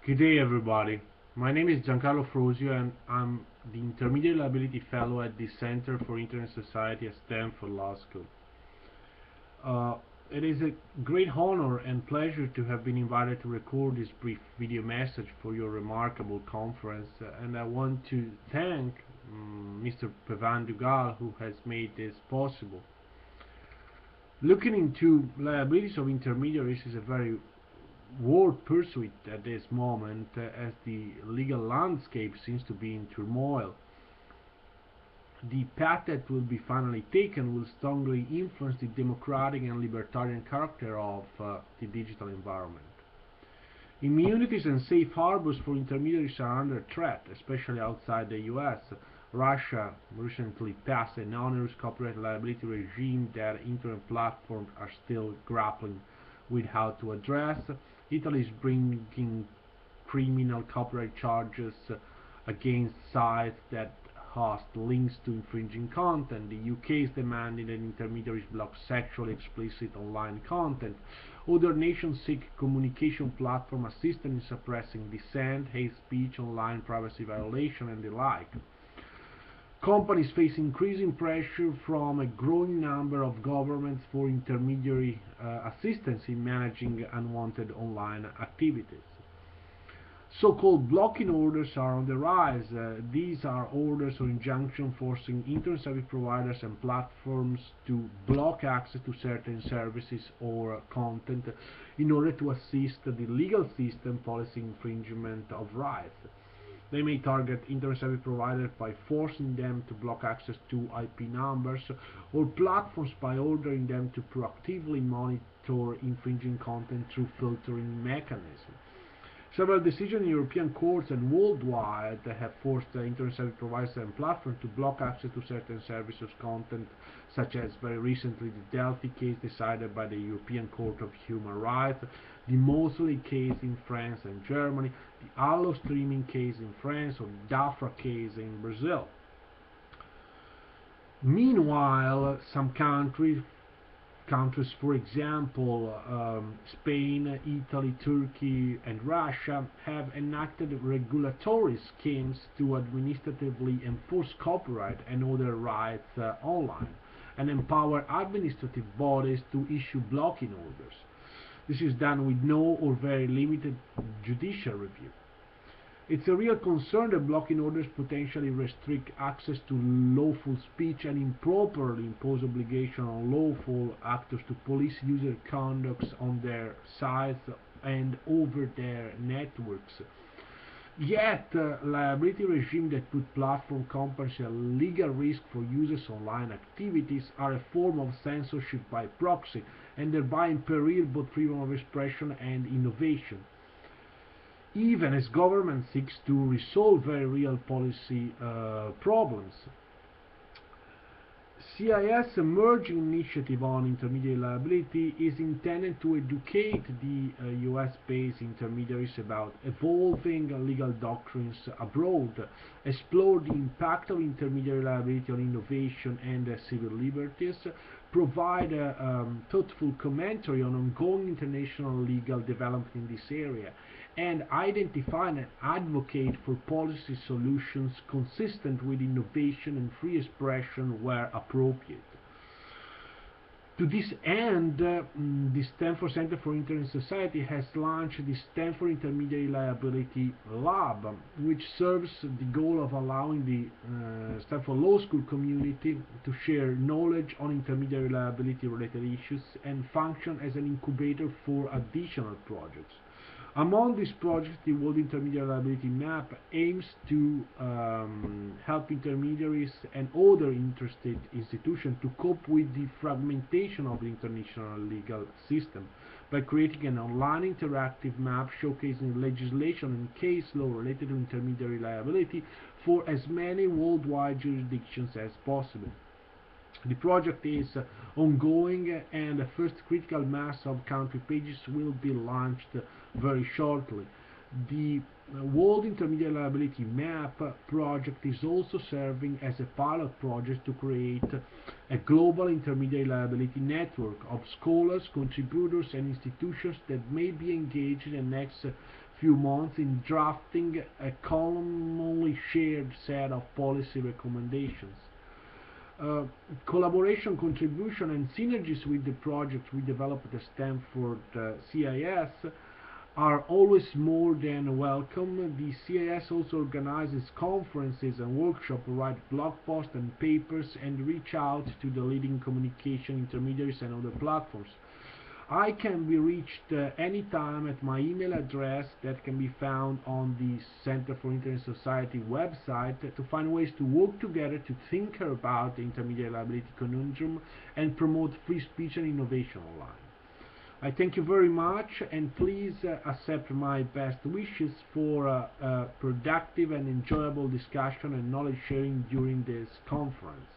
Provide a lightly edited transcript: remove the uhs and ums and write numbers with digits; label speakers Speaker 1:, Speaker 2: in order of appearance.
Speaker 1: Good day, everybody. My name is Giancarlo Frosio, and I'm the Intermediate Liability Fellow at the Center for Internet Society at Stanford Law School. It is a great honor and pleasure to have been invited to record this brief video message for your remarkable conference, and I want to thank Mr. Pavan Dugal, who has made this possible. Looking into liabilities of intermediaries is a very word pursuit at this moment, as the legal landscape seems to be in turmoil. The path that will be finally taken will strongly influence the democratic and libertarian character of the digital environment. Immunities and safe harbors for intermediaries are under threat, especially outside the US. Russia recently passed an onerous copyright liability regime that internet platforms are still grappling with how to address. Italy is bringing criminal copyright charges against sites that host links to infringing content. The UK is demanding that intermediaries block sexually explicit online content. Other nations seek communication platform assistance in suppressing dissent, hate speech, online privacy violation, and the like. Companies face increasing pressure from a growing number of governments for intermediary assistance in managing unwanted online activities. So-called blocking orders are on the rise. These are orders or injunctions forcing internet service providers and platforms to block access to certain services or content in order to assist the legal system policy infringement of rights. They may target internet service providers by forcing them to block access to IP numbers, or platforms by ordering them to proactively monitor infringing content through filtering mechanisms. Several decisions in European courts and worldwide have forced internet service providers and platforms to block access to certain services content, such as very recently the Delphi case decided by the European Court of Human Rights, the Mosley case in France and Germany, the Allo streaming case in France, or the DAFRA case in Brazil. Meanwhile, some countries, for example, Spain, Italy, Turkey, and Russia, have enacted regulatory schemes to administratively enforce copyright and other rights online, and empower administrative bodies to issue blocking orders. This is done with no or very limited judicial review. It's a real concern that blocking orders potentially restrict access to lawful speech and improperly impose obligation on lawful actors to police user conduct on their sites and over their networks. Yet, liability regimes that put platform companies at legal risk for users' online activities are a form of censorship by proxy, and thereby imperil both freedom of expression and innovation, even as government seeks to resolve very real policy problems. CIS emerging initiative on intermediary liability is intended to educate the US-based intermediaries about evolving legal doctrines abroad, explore the impact of intermediary liability on innovation and civil liberties, provide thoughtful commentary on ongoing international legal development in this area, and identify and advocate for policy solutions consistent with innovation and free expression where appropriate. To this end, the Stanford Center for Internet Society has launched the Stanford Intermediary Liability Lab, which serves the goal of allowing the Stanford Law School community to share knowledge on intermediary liability related issues and function as an incubator for additional projects. Among these projects, the World Intermediary Liability Map aims to help intermediaries and other interested institutions to cope with the fragmentation of the international legal system by creating an online interactive map showcasing legislation and case law related to intermediary liability for as many worldwide jurisdictions as possible. The project is ongoing, and the first critical mass of country pages will be launched very shortly. The World Intermediary Liability Map project is also serving as a pilot project to create a global intermediary liability network of scholars, contributors, and institutions that may be engaged in the next few months in drafting a commonly shared set of policy recommendations. Collaboration, contribution, and synergies with the projects we developed at Stanford CIS are always more than welcome. The CIS also organizes conferences and workshops, write blog posts and papers, and reach out to the leading communication intermediaries and other platforms. I can be reached anytime at my email address that can be found on the Center for Internet Society website to find ways to work together to think about the intermediate liability conundrum and promote free speech and innovation online. I thank you very much, and please accept my best wishes for a productive and enjoyable discussion and knowledge sharing during this conference.